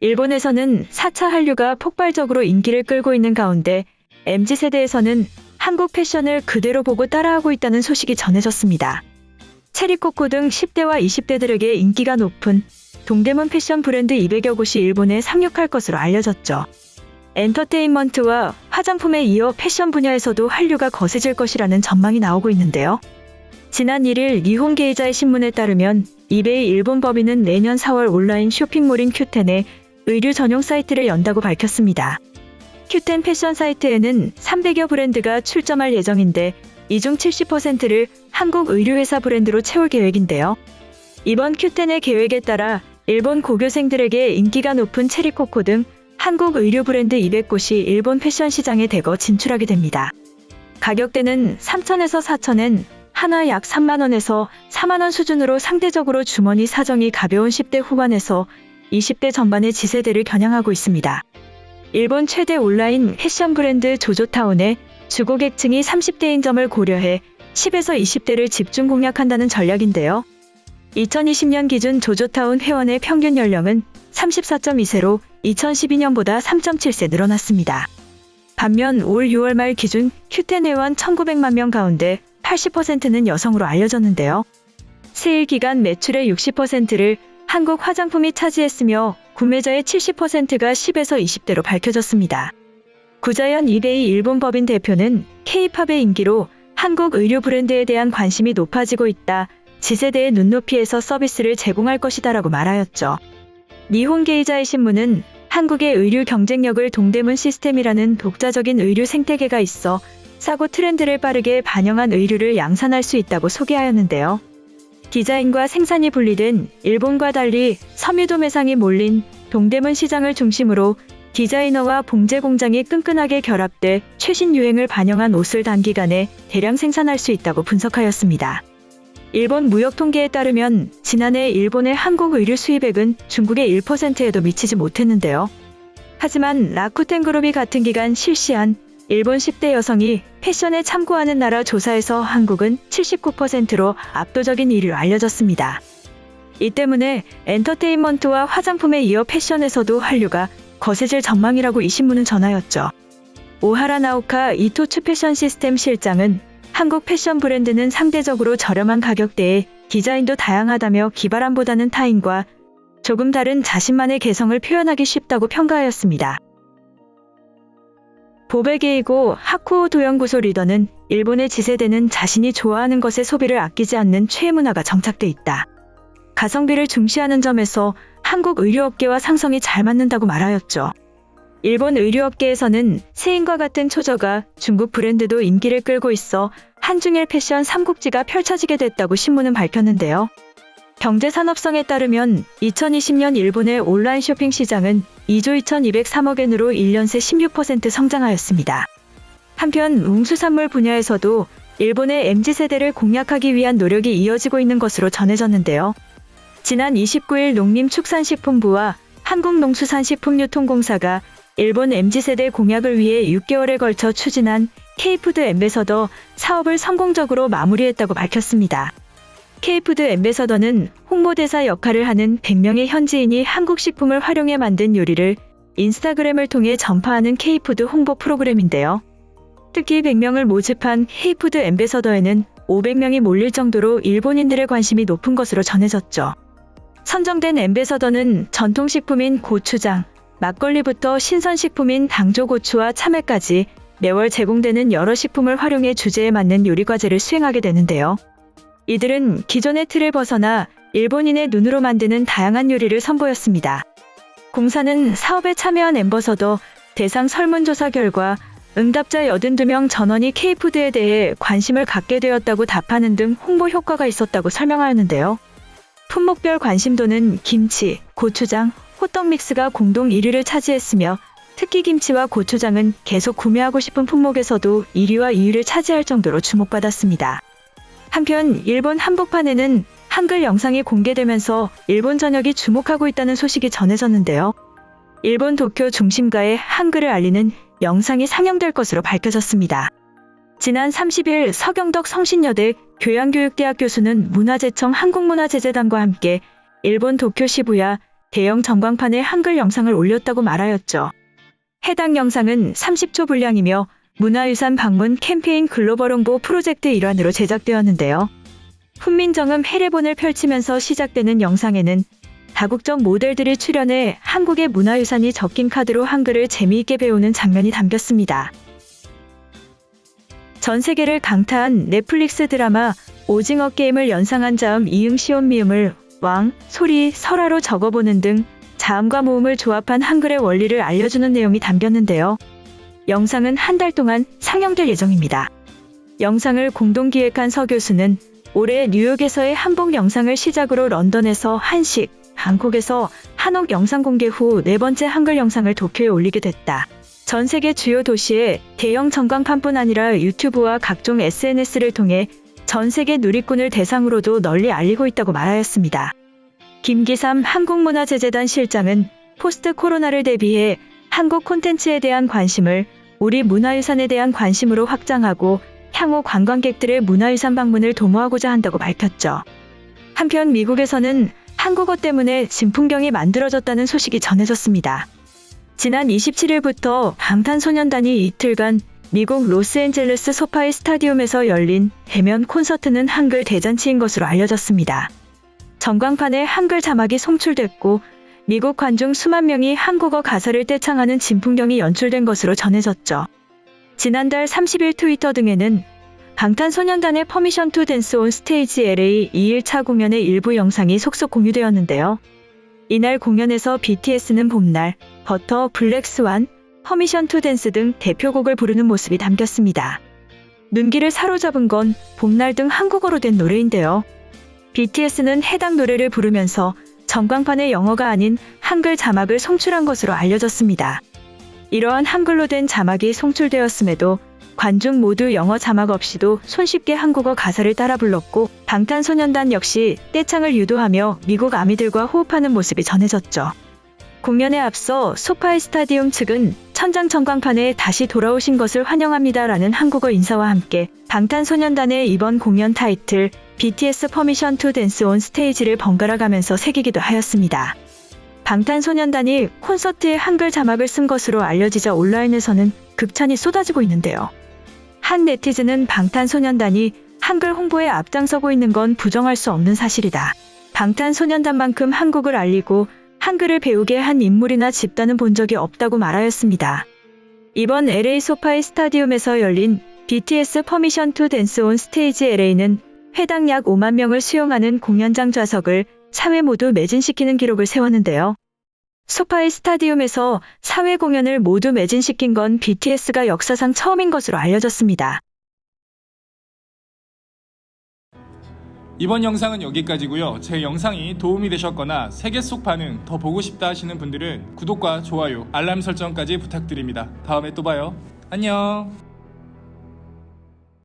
일본에서는 4차 한류가 폭발적으로 인기를 끌고 있는 가운데 MZ세대에서는 한국 패션을 그대로 보고 따라하고 있다는 소식이 전해졌습니다. 체리코코 등 10대와 20대들에게 인기가 높은 동대문 패션 브랜드 200여 곳이 일본에 상륙할 것으로 알려졌죠. 엔터테인먼트와 화장품에 이어 패션 분야에서도 한류가 거세질 것이라는 전망이 나오고 있는데요. 지난 1일 니혼게이자의 신문에 따르면 이베이 일본 법인은 내년 4월 온라인 쇼핑몰인 큐텐에 의류 전용 사이트를 연다고 밝혔습니다. 큐텐 패션 사이트에는 300여 브랜드가 출점할 예정인데 이 중 70%를 한국 의류회사 브랜드로 채울 계획인데요. 이번 큐텐의 계획에 따라 일본 고교생들에게 인기가 높은 체리코코 등 한국 의류 브랜드 200곳이 일본 패션 시장에 대거 진출하게 됩니다. 가격대는 3,000에서 4,000엔, 하나 약 3만원에서 4만원 수준으로 상대적으로 주머니 사정이 가벼운 10대 후반에서 20대 전반의 지세대를 겨냥하고 있습니다. 일본 최대 온라인 패션 브랜드 조조타운의 주고객층이 30대인 점을 고려해 10에서 20대를 집중 공략한다는 전략인데요. 2020년 기준 조조타운 회원의 평균 연령은 34.2세로 2012년보다 3.7세 늘어났습니다. 반면 올 6월 말 기준 큐텐 회원 1,900만 명 가운데 80%는 여성으로 알려졌는데요. 세일 기간 매출의 60%를 한국 화장품이 차지했으며 구매자의 70%가 10에서 20대로 밝혀졌습니다. 구자연 이베이 일본 법인 대표는 K-팝의 인기로 한국 의류 브랜드에 대한 관심이 높아지고 있다. 지세대의 눈높이에서 서비스를 제공할 것이다라고 말하였죠. 니혼게이자의 신문은 한국의 의류 경쟁력을 동대문 시스템이라는 독자적인 의류 생태계가 있어 싸고 트렌드를 빠르게 반영한 의류를 양산할 수 있다고 소개하였는데요. 디자인과 생산이 분리된 일본과 달리 섬유도 매상이 몰린 동대문 시장을 중심으로 디자이너와 봉제 공장이 끈끈하게 결합돼 최신 유행을 반영한 옷을 단기간에 대량 생산할 수 있다고 분석하였습니다. 일본 무역 통계에 따르면 지난해 일본의 한국 의류 수입액은 중국의 1%에도 미치지 못했는데요. 하지만 라쿠텐 그룹이 같은 기간 실시한 일본 10대 여성이 패션에 참고하는 나라 조사에서 한국은 79%로 압도적인 1위로 알려졌습니다. 이 때문에 엔터테인먼트와 화장품에 이어 패션에서도 한류가 거세질 전망이라고 이 신문은 전하였죠. 오하라 나오카 이토츠 패션 시스템 실장은 한국 패션 브랜드는 상대적으로 저렴한 가격대에 디자인도 다양하다며 기발함보다는 타인과 조금 다른 자신만의 개성을 표현하기 쉽다고 평가하였습니다. 보베게이고 하쿠오 도연구소 리더는 일본의 지세대는 자신이 좋아하는 것에 소비를 아끼지 않는 최애 문화가 정착돼 있다. 가성비를 중시하는 점에서 한국 의류업계와 상성이 잘 맞는다고 말하였죠. 일본 의류업계에서는 세인과 같은 초저가 중국 브랜드도 인기를 끌고 있어 한중일 패션 삼국지가 펼쳐지게 됐다고 신문은 밝혔는데요. 경제산업성에 따르면 2020년 일본의 온라인 쇼핑 시장은 2조 2,203억 엔으로 1년 새 16% 성장하였습니다. 한편 웅수산물 분야에서도 일본의 MZ세대를 공략하기 위한 노력이 이어지고 있는 것으로 전해졌는데요. 지난 29일 농림축산식품부와 한국농수산식품유통공사가 일본 MZ세대 공약을 위해 6개월에 걸쳐 추진한 K푸드 앰베서더 사업을 성공적으로 마무리했다고 밝혔습니다. K푸드 앰베서더는 홍보대사 역할을 하는 100명의 현지인이 한국 식품을 활용해 만든 요리를 인스타그램을 통해 전파하는 K푸드 홍보 프로그램인데요. 특히 100명을 모집한 K푸드 앰베서더에는 500명이 몰릴 정도로 일본인들의 관심이 높은 것으로 전해졌죠. 선정된 앰베서더는 전통식품인 고추장, 막걸리부터 신선식품인 당조고추와 참외까지 매월 제공되는 여러 식품을 활용해 주제에 맞는 요리과제를 수행하게 되는데요. 이들은 기존의 틀을 벗어나 일본인의 눈으로 만드는 다양한 요리를 선보였습니다. 공사는 사업에 참여한 앰버서더 대상 설문조사 결과 응답자 82명 전원이 K푸드에 대해 관심을 갖게 되었다고 답하는 등 홍보 효과가 있었다고 설명하였는데요. 품목별 관심도는 김치, 고추장, 호떡 믹스가 공동 1위를 차지했으며 특히 김치와 고추장은 계속 구매하고 싶은 품목에서도 1위와 2위를 차지할 정도로 주목받았습니다. 한편 일본 한복판에는 한글 영상이 공개되면서 일본 전역이 주목하고 있다는 소식이 전해졌는데요. 일본 도쿄 중심가에 한글을 알리는 영상이 상영될 것으로 밝혀졌습니다. 지난 30일 서경덕 성신여대 교양교육대학 교수는 문화재청 한국문화재재단과 함께 일본 도쿄 시부야 대형 전광판에 한글 영상을 올렸다고 말하였죠. 해당 영상은 30초 분량이며 문화유산 방문 캠페인 글로벌 홍보 프로젝트 일환으로 제작되었는데요. 훈민정음 해례본을 펼치면서 시작되는 영상에는 다국적 모델들이 출연해 한국의 문화유산이 적힌 카드로 한글을 재미있게 배우는 장면이 담겼습니다. 전 세계를 강타한 넷플릭스 드라마 오징어 게임을 연상한 자음 이응 시온 미음을 왕, 소리, 설화로 적어보는 등 자음과 모음을 조합한 한글의 원리를 알려주는 내용이 담겼는데요. 영상은 한 달 동안 상영될 예정입니다. 영상을 공동 기획한 서 교수는 올해 뉴욕에서의 한복 영상을 시작으로 런던에서 한식, 방콕에서 한옥 영상 공개 후 네 번째 한글 영상을 도쿄에 올리게 됐다. 전 세계 주요 도시의 대형 전광판뿐 아니라 유튜브와 각종 SNS를 통해 전 세계 누리꾼을 대상으로도 널리 알리고 있다고 말하였습니다. 김기삼 한국문화재재단 실장은 포스트 코로나를 대비해 한국 콘텐츠에 대한 관심을 우리 문화유산에 대한 관심으로 확장하고 향후 관광객들의 문화유산 방문을 도모하고자 한다고 밝혔죠. 한편 미국에서는 한국어 때문에 진풍경이 만들어졌다는 소식이 전해졌습니다. 지난 27일부터 방탄소년단이 이틀간 미국 로스앤젤레스 소파이 스타디움에서 열린 대면 콘서트는 한글 대잔치인 것으로 알려졌습니다. 전광판에 한글 자막이 송출됐고 미국 관중 수만 명이 한국어 가사를 떼창하는 진풍경이 연출된 것으로 전해졌죠. 지난달 30일 트위터 등에는 방탄소년단의 퍼미션 투 댄스 온 스테이지 LA 2일차 공연의 일부 영상이 속속 공유되었는데요. 이날 공연에서 BTS는 봄날, 버터, 블랙 스완, 퍼미션 투 댄스 등 대표곡을 부르는 모습이 담겼습니다. 눈길을 사로잡은 건 봄날 등 한국어로 된 노래인데요. BTS는 해당 노래를 부르면서 전광판에 영어가 아닌 한글 자막을 송출한 것으로 알려졌습니다. 이러한 한글로 된 자막이 송출되었음에도 관중 모두 영어 자막 없이도 손쉽게 한국어 가사를 따라 불렀고 방탄소년단 역시 떼창을 유도하며 미국 아미들과 호흡하는 모습이 전해졌죠. 공연에 앞서 소파이 스타디움 측은 천장 전광판에 다시 돌아오신 것을 환영합니다라는 한국어 인사와 함께 방탄소년단의 이번 공연 타이틀 BTS 퍼미션 투 댄스 온 스테이지를 번갈아 가면서 새기기도 하였습니다. 방탄소년단이 콘서트에 한글 자막을 쓴 것으로 알려지자 온라인에서는 극찬이 쏟아지고 있는데요. 한 네티즌은 방탄소년단이 한글 홍보에 앞장서고 있는 건 부정할 수 없는 사실이다. 방탄소년단만큼 한국을 알리고 한글을 배우게 한 인물이나 집단은 본 적이 없다고 말하였습니다. 이번 LA 소파이 스타디움에서 열린 BTS 퍼미션 투 댄스 온 스테이지 LA는 회당 약 5만 명을 수용하는 공연장 좌석을 4회 모두 매진시키는 기록을 세웠는데요. 소파이 스타디움에서 4회 공연을 모두 매진시킨 건 BTS가 역사상 처음인 것으로 알려졌습니다. 이번 영상은 여기까지고요. 제 영상이 도움이 되셨거나 세계 속 반응 더 보고 싶다 하시는 분들은 구독과 좋아요, 알람 설정까지 부탁드립니다. 다음에 또 봐요. 안녕.